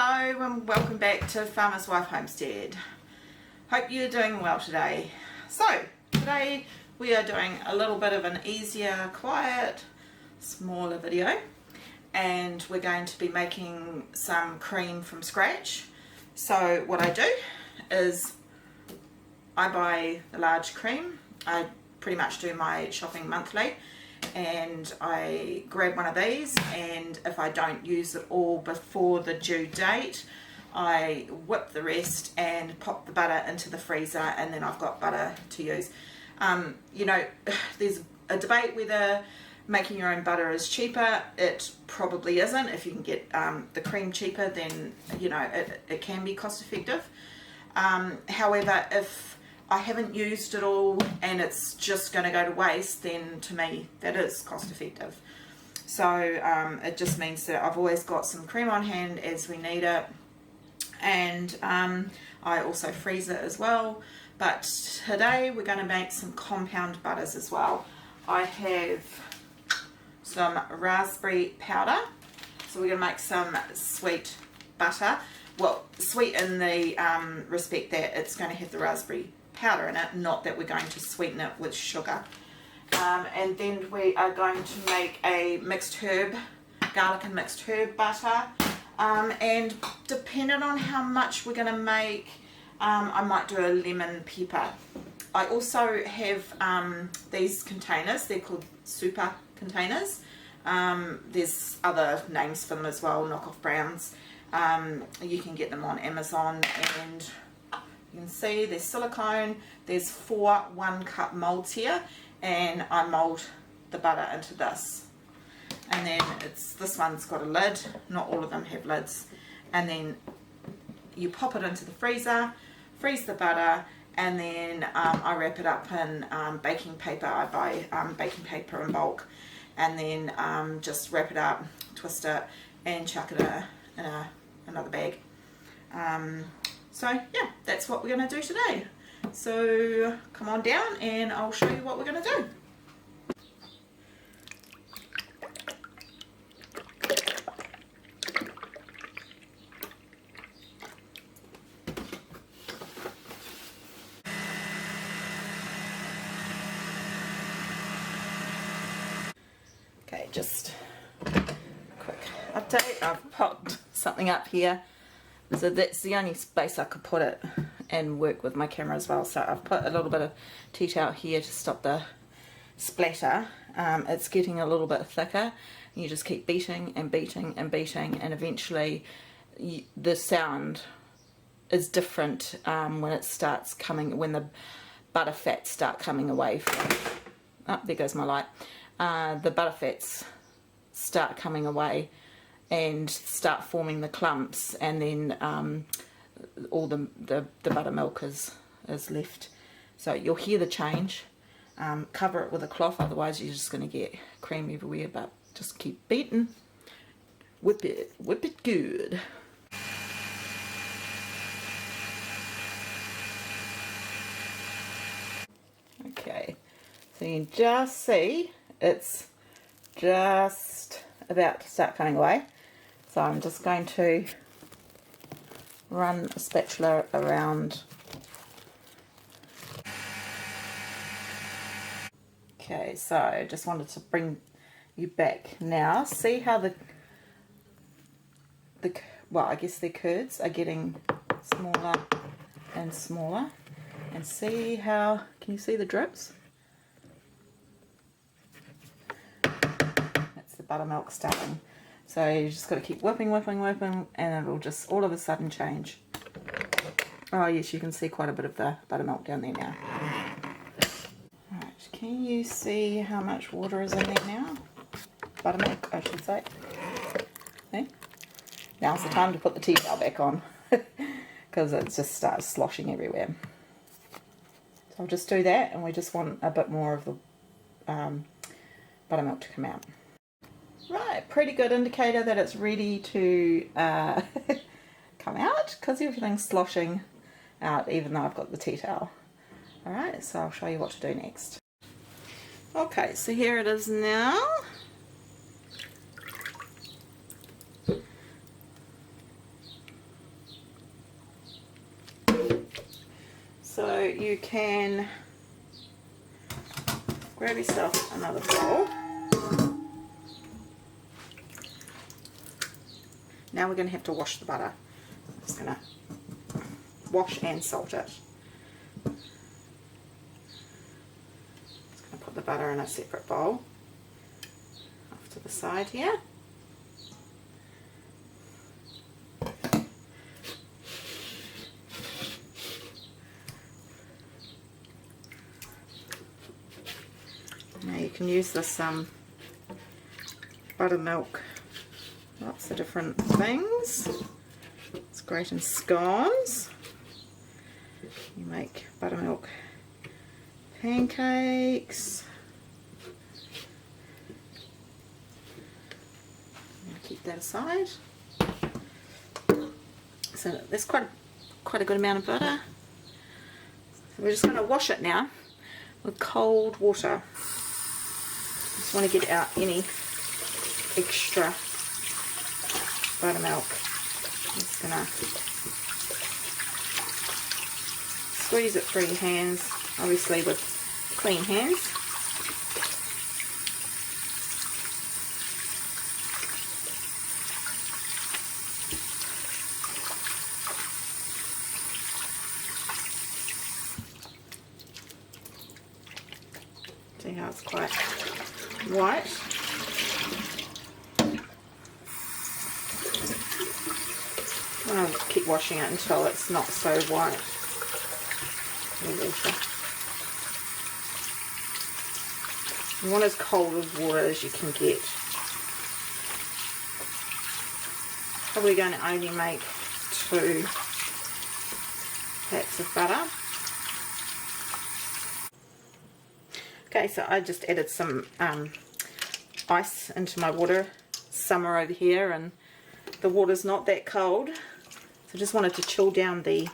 Hello and welcome back to Farmer's Wife Homestead. Hope you're doing well today. So today we are doing a little bit of an easier, quiet, smaller video, and we're going to be making some cream from scratch. So what I do is I buy the large cream. I pretty much do my shopping monthly, and I grab one of these, and if I don't use it all before the due date, I whip the rest and pop the butter into the freezer, and then I've got butter to use. You know, there's a debate whether making your own butter is cheaper. It probably isn't. If you can get the cream cheaper, then you know it can be cost effective. However, if I haven't used it all and it's just going to go to waste, then to me that is cost effective. So it just means that I've always got some cream on hand as we need it, and I also freeze it as well. But today we're going to make some compound butters as well. I have some raspberry powder, so we're going to make some sweet butter. Well, sweet in the respect that it's going to have the raspberry powder in it, not that we're going to sweeten it with sugar. And then we are going to make a mixed herb, garlic and mixed herb butter, and depending on how much we're going to make, I might do a lemon pepper. I also have these containers. They're called super containers. There's other names for them as well, knockoff browns. You can get them on Amazon, and you can see there's silicone. There's 4 1-cup molds here, and I mold the butter into this. And then this one's got a lid. Not all of them have lids. And then you pop it into the freezer, freeze the butter, and then I wrap it up in baking paper. I buy baking paper in bulk, and then just wrap it up, twist it, and chuck it in another bag. So yeah, that's what we're going to do today. So come on down and I'll show you what we're going to do. Okay, just a quick update. I've popped something up here. So that's the only space I could put it and work with my camera as well. So I've put a little bit of tea towel here to stop the splatter. It's getting a little bit thicker. You just keep beating and beating and beating, and eventually the sound is different when it starts coming, when the butter fats start coming away from, oh, there goes my light. The butter fats start coming away and start forming the clumps, and then all the buttermilk is left. So you'll hear the change. Cover it with a cloth, otherwise you're just going to get cream everywhere, but just keep beating. Whip it good. Okay, so you can just see it's just about to start coming away. So I'm just going to run a spatula around. Okay, so I just wanted to bring you back now. See how the well, I guess the curds are getting smaller and smaller, and see how, can you see the drips? That's the buttermilk starting. So you just got to keep whipping, and it'll just all of a sudden change. Oh yes, you can see quite a bit of the buttermilk down there now. Alright, can you see how much water is in there now? Buttermilk, I should say. Okay. Now's the time to put the tea towel back on, because it just starts sloshing everywhere. So I'll just do that, and we just want a bit more of the buttermilk to come out. Right, pretty good indicator that it's ready to come out, because everything's sloshing out even though I've got the tea towel. Alright, so I'll show you what to do next. Okay, so here it is now. you can grab yourself another bowl. Now we're going to have to wash the butter. I'm just going to wash and salt it. Just going to put the butter in a separate bowl off to the side here. Now you can use this buttermilk, lots of different things. It's great in scones. You make buttermilk pancakes. I'm going to keep that aside. So there's quite a good amount of butter. So we're just going to wash it now with cold water. Just want to get out any extra buttermilk. I'm just going to squeeze it through your hands, obviously with clean hands. See how it's quite white. I'll keep washing it until it's not so white. You want as cold as water as you can get. Probably going to only make 2 pats of butter. Okay, so I just added some ice into my water. Summer over here and the water's not that cold. So I just wanted to chill down the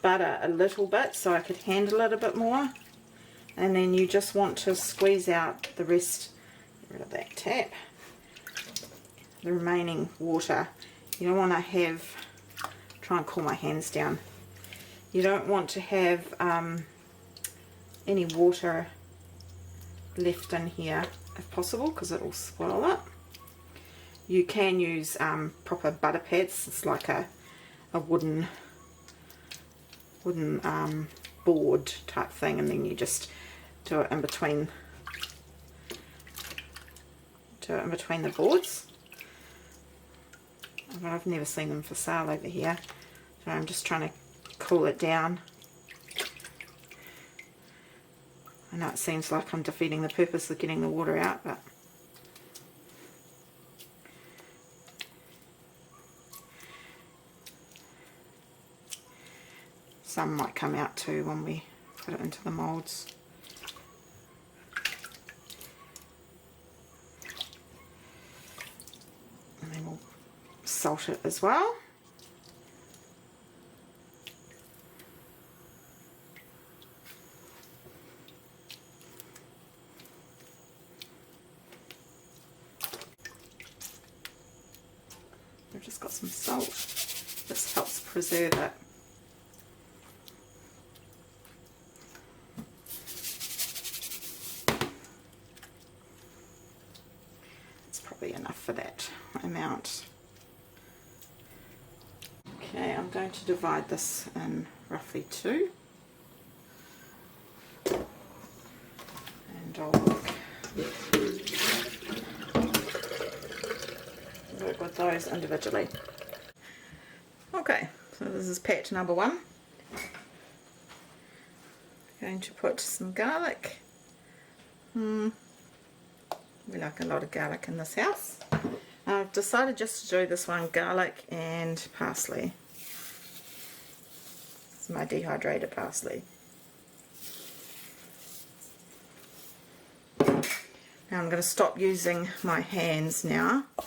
butter a little bit so I could handle it a bit more. And then you just want to squeeze out the rest, get rid of that tap, the remaining water. You don't want to have, try and cool my hands down. You don't want to have any water left in here if possible, because it will spoil it. You can use proper butter pads. It's like a wooden board type thing, and then you just do it in between the boards. But I've never seen them for sale over here, so I'm just trying to cool it down. I know it seems like I'm defeating the purpose of getting the water out, but some might come out too when we put it into the moulds. And then we'll salt it as well. I've just got some salt. This helps preserve it. It's probably enough for that amount. Okay, I'm going to divide this in roughly 2. And I'll work with those individually. Okay, so this is patch number 1. Going to put some garlic. We like a lot of garlic in this house. I've decided just to do this one garlic and parsley. It's my dehydrated parsley. Now I'm going to stop using my hands now. I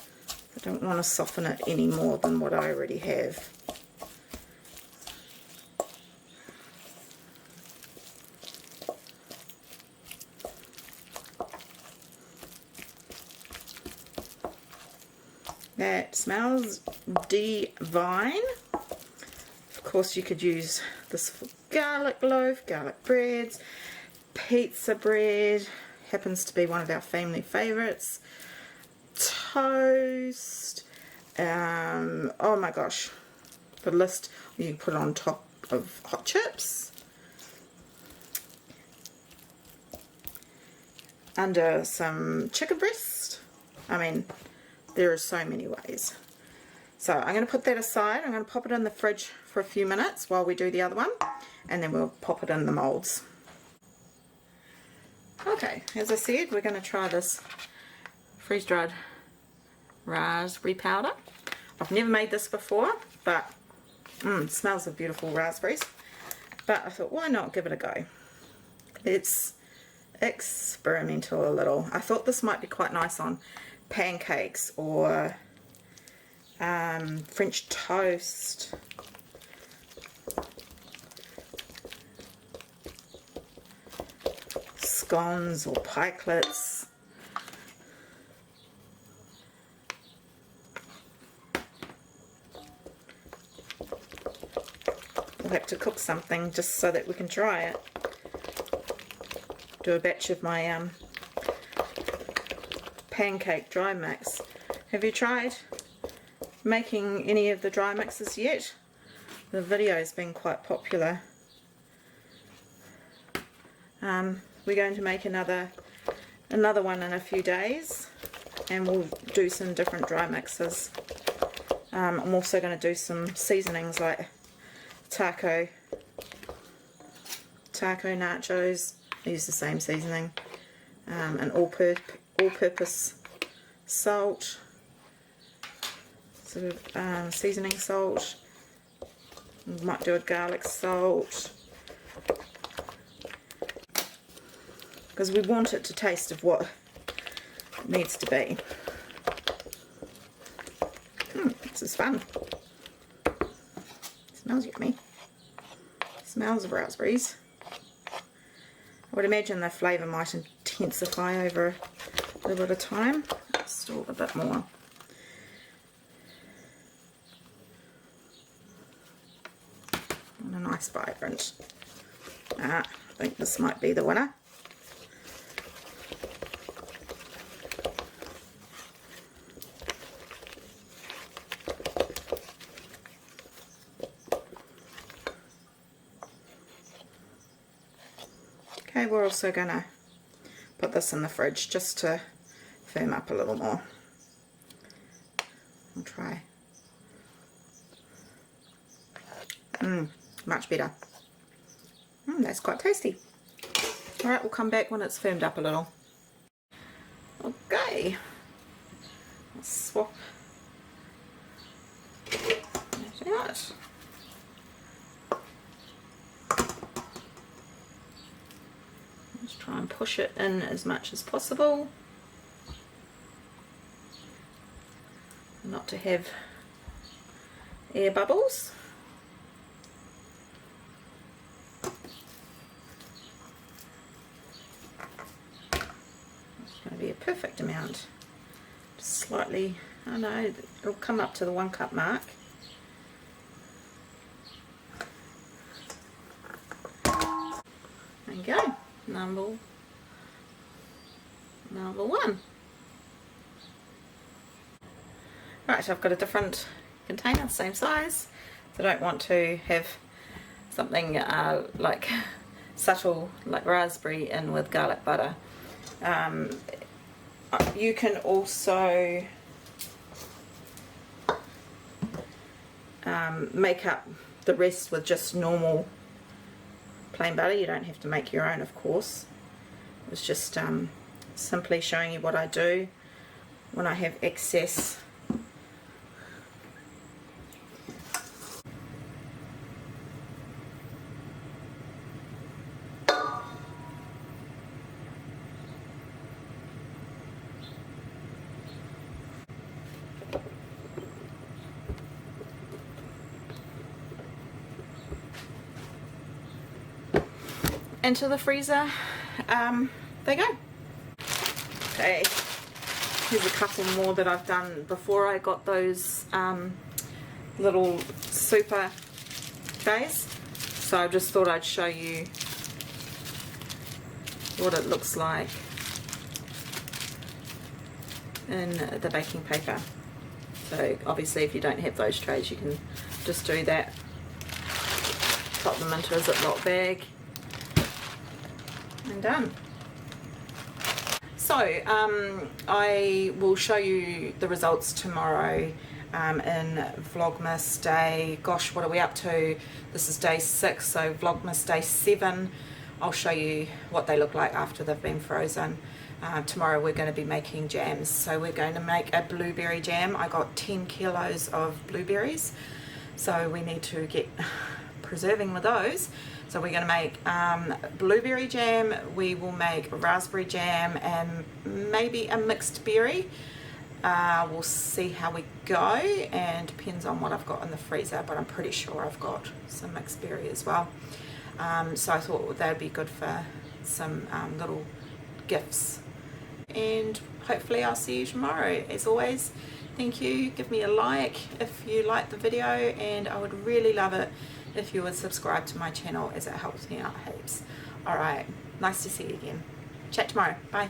don't want to soften it any more than what I already have. That smells divine. Of course you could use this for garlic loaf, garlic breads, pizza bread, happens to be one of our family favourites, toast, oh my gosh, the list, you can put it on top of hot chips, under some chicken breast. I mean, there are so many ways. So I'm going to put that aside. I'm going to pop it in the fridge for a few minutes while we do the other one, and then we'll pop it in the moulds. Okay, as I said, we're going to try this freeze-dried raspberry powder. I've never made this before, but it smells of beautiful raspberries. But I thought, why not give it a go? Let's experimental a little. I thought this might be quite nice on pancakes or French toast. Scones or pikelets. We'll have to cook something just so that we can try it. Do a batch of my pancake dry mix. Have you tried making any of the dry mixes yet? The video has been quite popular. We're going to make another one in a few days, and we'll do some different dry mixes. I'm also going to do some seasonings like taco nachos. I use the same seasoning, and all-purpose salt, sort of seasoning salt. We might do a garlic salt, because we want it to taste of what it needs to be. This is fun. It smells yummy. It smells of raspberries. I would imagine the flavour might intensify over a little bit of time. Still a bit more. And a nice vibrant. I think this might be the winner. Okay, we're also going to put this in the fridge just to firm up a little more. I'll try. Much better. That's quite tasty. Alright, we'll come back when it's firmed up a little. Okay. Let's swap. Right. Just try and push it in as much as possible, not to have air bubbles. It's going to be a perfect amount. Just slightly, I know, it'll come up to the 1 cup mark. There you go. Number 1. Right, I've got a different container, same size. So I don't want to have something like subtle, like raspberry in with garlic butter. You can also make up the rest with just normal plain butter. You don't have to make your own, of course. It was just simply showing you what I do when I have excess. Into the freezer. There you go. Okay, here's a couple more that I've done before I got those little super trays. So I just thought I'd show you what it looks like in the baking paper. So obviously if you don't have those trays, you can just do that. Pop them into a Ziploc bag and done. So I will show you the results tomorrow in Vlogmas day, gosh, what are we up to? This is day 6, so Vlogmas day 7. I'll show you what they look like after they've been frozen. Tomorrow we're going to be making jams, so we're going to make a blueberry jam. I got 10 kilos of blueberries, so we need to get preserving with those. So we're going to make blueberry jam, we will make raspberry jam and maybe a mixed berry. We'll see how we go, and depends on what I've got in the freezer, but I'm pretty sure I've got some mixed berry as well. So I thought that would be good for some little gifts, and hopefully I'll see you tomorrow. As always, thank you, give me a like if you like the video, and I would really love it if you would subscribe to my channel, as it helps me out heaps. Alright, nice to see you again. Chat tomorrow. Bye.